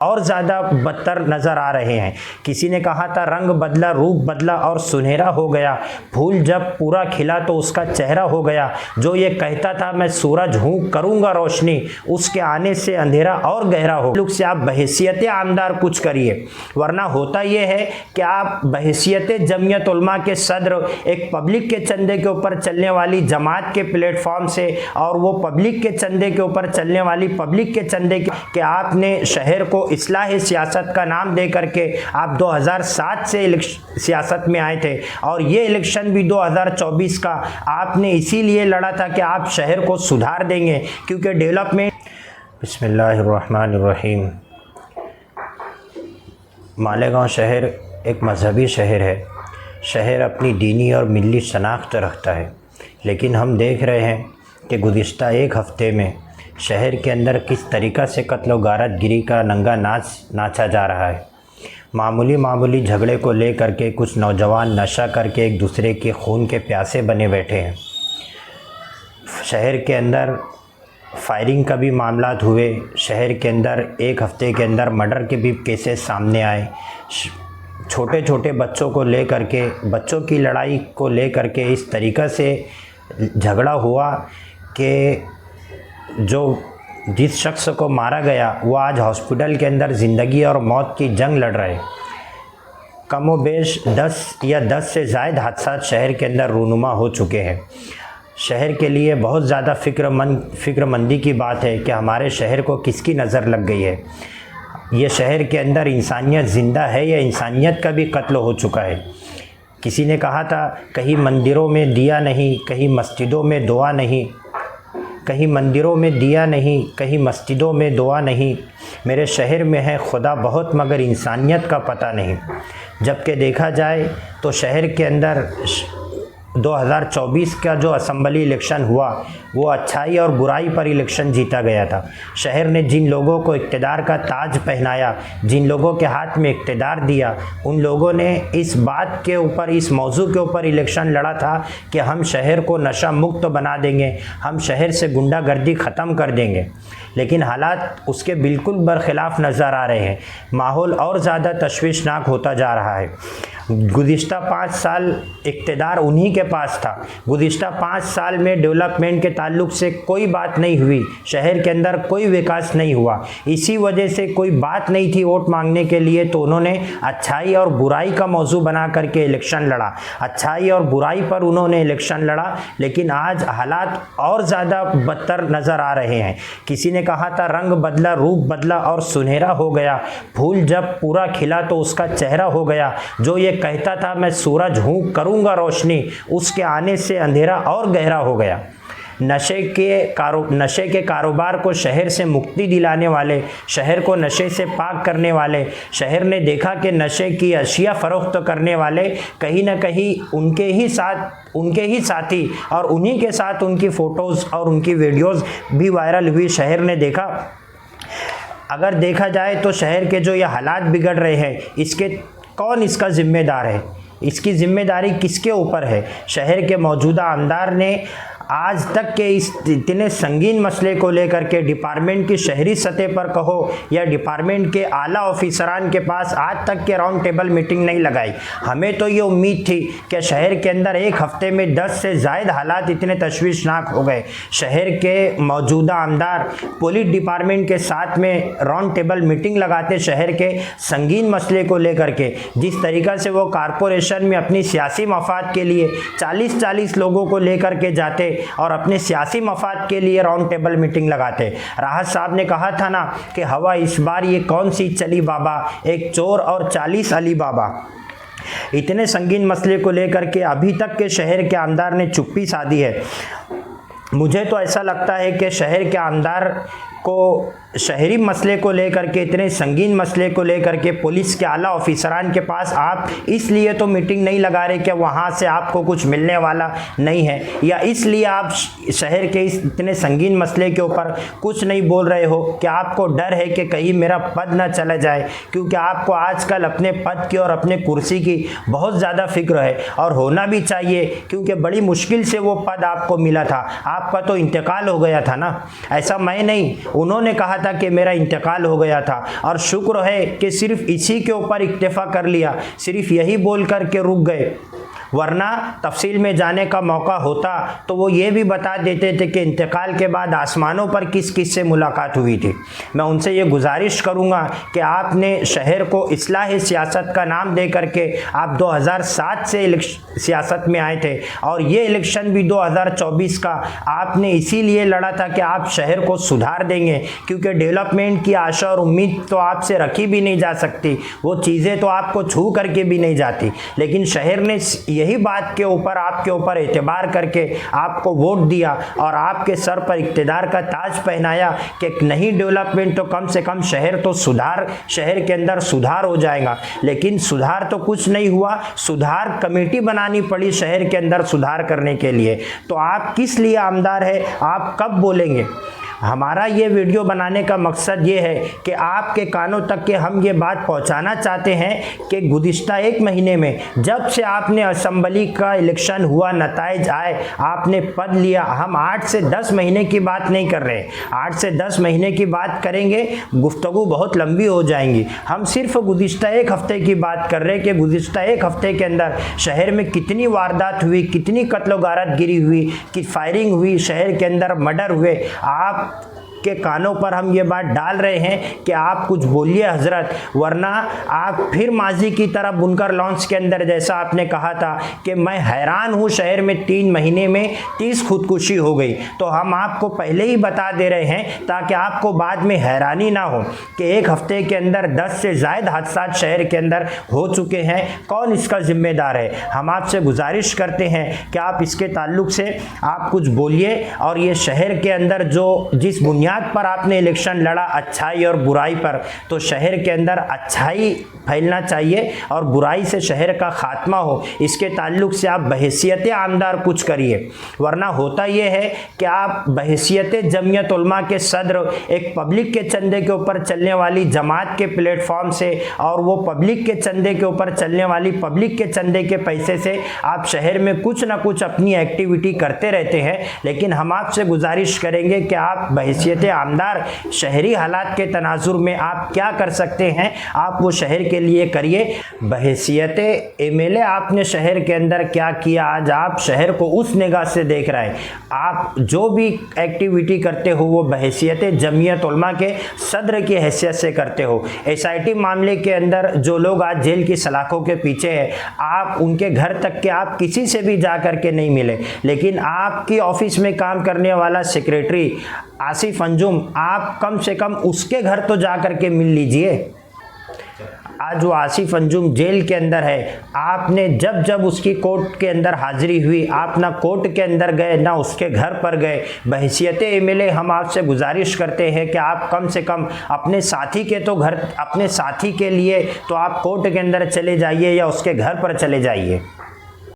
और ज़्यादा बदतर नज़र आ रहे हैं। किसी ने कहा था रंग बदला, रूप बदला और सुनहरा हो गया, फूल जब पूरा खिला तो उसका चेहरा हो गया। जो ये कहता था मैं सूरज हूँ करूँगा रोशनी, उसके आने से अंधेरा और गहरा हो। लुक से आप बहैसियत आमदार कुछ करिए, वरना होता ये है कि आप बहैसियत जमियत उलमा के सदर एक पब्लिक के चंदे के ऊपर चलने वाली जमात के प्लेटफॉर्म से और वो पब्लिक के चंदे के ऊपर चलने वाली पब्लिक के चंदे के आपने शहर को इस्लाह सियासत का नाम दे करके आप 2007 से सियासत में आए थे और ये इलेक्शन भी 2024 का आपने इसीलिए लड़ा था कि आप शहर को सुधार देंगे, क्योंकि डेवलपमेंट। बिस्मिल्लाहिर्रहमानिर्रहीम। मालेगांव शहर एक मजहबी शहर है। शहर अपनी दीनी और मिली शनाख्त रखता है, लेकिन हम देख रहे हैं कि गुज़िश्ता एक हफ़्ते में शहर के अंदर किस तरीक़ा से कत्ल व गारतगिरी का नंगा नाच नाचा जा रहा है। मामूली झगड़े को ले करके कुछ नौजवान नशा करके एक दूसरे के खून के प्यासे बने बैठे हैं। शहर के अंदर फायरिंग का भी मामलात हुए। शहर के अंदर एक हफ़्ते के अंदर मर्डर के भी केसेस सामने आए। छोटे छोटे बच्चों को ले करके, बच्चों की लड़ाई को ले करके इस तरीक़ा से झगड़ा हुआ कि जिस शख्स को मारा गया वो आज हॉस्पिटल के अंदर ज़िंदगी और मौत की जंग लड़ रहे। कम व बेश 10 या 10 से ज़ायद हादसा शहर के अंदर रूनुमा हो चुके हैं। शहर के लिए बहुत ज़्यादा फ़िक्रमंदी की बात है कि हमारे शहर को किसकी नज़र लग गई है। ये शहर के अंदर इंसानियत ज़िंदा है या इंसानियत का भी कत्ल हो चुका है। किसी ने कहा था कहीं मंदिरों में दिया नहीं, कहीं मस्जिदों में दुआ नहीं, कहीं मंदिरों में दिया नहीं, कहीं मस्जिदों में दुआ नहीं। मेरे शहर में है खुदा बहुत मगर इंसानियत का पता नहीं। जबकि देखा जाए तो शहर के अंदर 2024 का जो असम्बली इलेक्शन हुआ वो अच्छाई और बुराई पर इलेक्शन जीता गया था। शहर ने जिन लोगों को इक़्तिदार का ताज पहनाया, जिन लोगों के हाथ में इक़्तिदार दिया, उन लोगों ने इस बात के ऊपर, इस मौजू के ऊपर इलेक्शन लड़ा था कि हम शहर को नशा मुक्त बना देंगे, हम शहर से गुंडागर्दी ख़त्म कर देंगे। लेकिन हालात उसके बिल्कुल बरखिलाफ़ नज़र आ रहे हैं। माहौल और ज़्यादा तशवीशनाक होता जा रहा है। गुज़िश्ता 5 साल इक़्तिदार उन्हीं के पास था। गुज़िश्ता 5 साल में डेवलपमेंट के ताल्लुक़ से कोई बात नहीं हुई, शहर के अंदर कोई विकास नहीं हुआ। इसी वजह से कोई बात नहीं थी वोट मांगने के लिए, तो उन्होंने अच्छाई और बुराई का मौजू बना करके इलेक्शन लड़ा। अच्छाई और बुराई पर उन्होंने इलेक्शन लड़ा, लेकिन आज हालात और ज़्यादा बदतर नज़र आ रहे हैं। किसी ने कहा था रंग बदला, रूप बदला और सुनहरा हो गया, फूल जब पूरा खिला तो उसका चेहरा हो गया। जो ये कहता था मैं सूरज हूँ करूँगा रोशनी, उसके आने से अंधेरा और गहरा हो गया। नशे के कारोबार को शहर से मुक्ति दिलाने वाले, शहर को नशे से पाक करने वाले, शहर ने देखा कि नशे की अशिया फ़रोख्त करने वाले कहीं ना कहीं उनके ही साथी और उन्हीं के साथ उनकी फ़ोटोज़ और उनकी वीडियोज़ भी वायरल हुई। शहर ने देखा, अगर देखा जाए तो शहर के जो ये हालात बिगड़ रहे हैं, कौन इसका ज़िम्मेदार है? इसकी ज़िम्मेदारी किसके ऊपर है? शहर के मौजूदा आमदार ने आज तक के इस इतने संगीन मसले को लेकर के डिपार्टमेंट की शहरी सतह पर कहो या डिपार्टमेंट के आला ऑफिसरान के पास आज तक के राउंड टेबल मीटिंग नहीं लगाई। हमें तो ये उम्मीद थी कि शहर के अंदर एक हफ्ते में 10 से ज़ायद हालात इतने तशवीशनाक हो गए। शहर के मौजूदा आमदार पुलिस डिपार्टमेंट के साथ में राउंड टेबल मीटिंग लगाते शहर के संगीन मसले को लेकर के। जिस तरीक़ा से वो कारपोरेशन में अपनी सियासी मफाद के लिए 40-40 लोगों को लेकर के जाते और अपने सियासी मफाद के लिए राउंड टेबल मीटिंग लगाते। राहत साहब ने कहा था ना कि हवा इस बार ये कौन सी चली बाबा, एक चोर और 40 अली बाबा। इतने संगीन मसले को लेकर के अभी तक के शहर के आमदार ने चुप्पी साधी है। मुझे तो ऐसा लगता है कि शहर के आमदार को शहरी मसले को लेकर के, इतने संगीन मसले को लेकर के पुलिस के आला ऑफिसरान के पास आप इसलिए तो मीटिंग नहीं लगा रहे कि वहाँ से आपको कुछ मिलने वाला नहीं है, या इसलिए आप शहर के इस इतने संगीन मसले के ऊपर कुछ नहीं बोल रहे हो कि आपको डर है कि कहीं मेरा पद ना चला जाए, क्योंकि आपको आजकल अपने पद की और अपने कुर्सी की बहुत ज़्यादा फिक्र है और होना भी चाहिए, क्योंकि बड़ी मुश्किल से वो पद आपको मिला था। आपका तो इंतकाल हो गया था ना। ऐसा मैं नहीं, उन्होंने कहा था कि मेरा इंतकाल हो गया था, और शुक्र है कि सिर्फ इसी के ऊपर इक्तफा कर लिया, सिर्फ यही बोल कर के रुक गए, वरना तफसील में जाने का मौका होता तो वो ये भी बता देते थे कि इंतकाल के बाद आसमानों पर किस किस से मुलाकात हुई थी। मैं उनसे ये गुजारिश करूँगा कि आपने शहर को इस्लाह सियासत का नाम दे करके आप 2007 से सियासत में आए थे, और ये इलेक्शन भी 2024 का आपने इसीलिए लड़ा था कि आप शहर को सुधार देंगे, क्योंकि डेवलपमेंट की आशा और उम्मीद तो आपसे रखी भी नहीं जा सकती, वो चीज़ें तो आपको छू करके भी नहीं जाती। लेकिन शहर ने यही बात के ऊपर आपके ऊपर एतबार करके आपको वोट दिया और आपके सर पर इक्तदार का ताज पहनाया कि नहीं डेवलपमेंट तो कम से कम शहर तो सुधार, शहर के अंदर सुधार हो जाएगा। लेकिन सुधार तो कुछ नहीं हुआ, सुधार कमेटी बनानी पड़ी शहर के अंदर सुधार करने के लिए। तो आप किस लिए आमदार है, आप कब बोलेंगे? हमारा ये वीडियो बनाने का मकसद ये है कि आपके कानों तक के हम ये बात पहुंचाना चाहते हैं कि गुज़िश्ता 1 महीने में जब से आपने असेंबली का इलेक्शन हुआ, नताइज आए, आपने पद लिया, हम 8 से 10 महीने की बात नहीं कर रहे। 8 से 10 महीने की बात करेंगे गुफ्तगू बहुत लंबी हो जाएंगी। हम सिर्फ गुज़िश्ता 1 हफ्ते की बात कर रहे हैं कि गुज़िश्ता 1 हफ्ते के अंदर शहर में कितनी वारदात हुई, कितनी कत्ल गारत गिरी हुई, कि फायरिंग हुई, शहर के अंदर मर्डर हुए। आप के कानों पर हम ये बात डाल रहे हैं कि आप कुछ बोलिए हजरत, वरना आप फिर माजी की तरह बुनकर लॉन्च के अंदर जैसा आपने कहा था कि मैं हैरान हूँ शहर में 3 महीने में 30 खुदकुशी हो गई। तो हम आपको पहले ही बता दे रहे हैं ताकि आपको बाद में हैरानी ना हो कि 1 हफ्ते के अंदर 10 से ज़्यादा हादसा शहर के अंदर हो चुके हैं। कौन इसका जिम्मेदार है? हम आपसे गुजारिश करते हैं कि आप इसके ताल्लुक से आप कुछ बोलिए, और ये शहर के अंदर जो जिस बुनियाद पर आपने इलेक्शन लड़ा, अच्छाई और बुराई पर, तो शहर के अंदर अच्छाई फैलना चाहिए और बुराई से शहर का खात्मा हो। इसके ताल्लुक से आप बहैसियत आमदार कुछ करिए, वरना होता यह है कि आप बहैसियत जमीयत उलमा के सदर एक पब्लिक के चंदे के ऊपर चलने वाली जमात के प्लेटफॉर्म से और वो पब्लिक के चंदे के ऊपर चलने वाली पब्लिक के चंदे के पैसे से आप शहर में कुछ ना कुछ अपनी एक्टिविटी करते रहते हैं। लेकिन हम आपसे गुजारिश करेंगे कि आप बहैसियत आमदार शहरी हालात के तनाजुर में आप क्या कर सकते हैं, आप वो शहर के लिए करिए। बहैसियत एमएलए आपने शहर के अंदर क्या किया, आज आप शहर को उस निगाह से देख रहे हैं। आप जो भी एक्टिविटी करते हो वो बहैसियत जमीयत उलमा के सदर की हैसियत से करते हो। एसआईटी मामले के अंदर जो लोग आज जेल की सलाखों के पीछे हैं, आप उनके घर तक के आप किसी से भी जा कर के नहीं मिले, लेकिन आपकी ऑफिस में काम करने वाला सेक्रेटरी आसिफ अंजुम, आप कम से कम उसके घर तो जा कर के मिल लीजिए। आज वो आसिफ अंजुम जेल के अंदर है, आपने जब जब उसकी कोर्ट के अंदर हाजिरी हुई, आप ना कोर्ट के अंदर गए ना उसके घर पर गए। बहैसियत एमएलए हम आपसे गुजारिश करते हैं कि आप कम से कम अपने साथी के तो घर, अपने साथी के लिए तो आप कोर्ट के अंदर चले जाइए या उसके घर पर चले जाइए।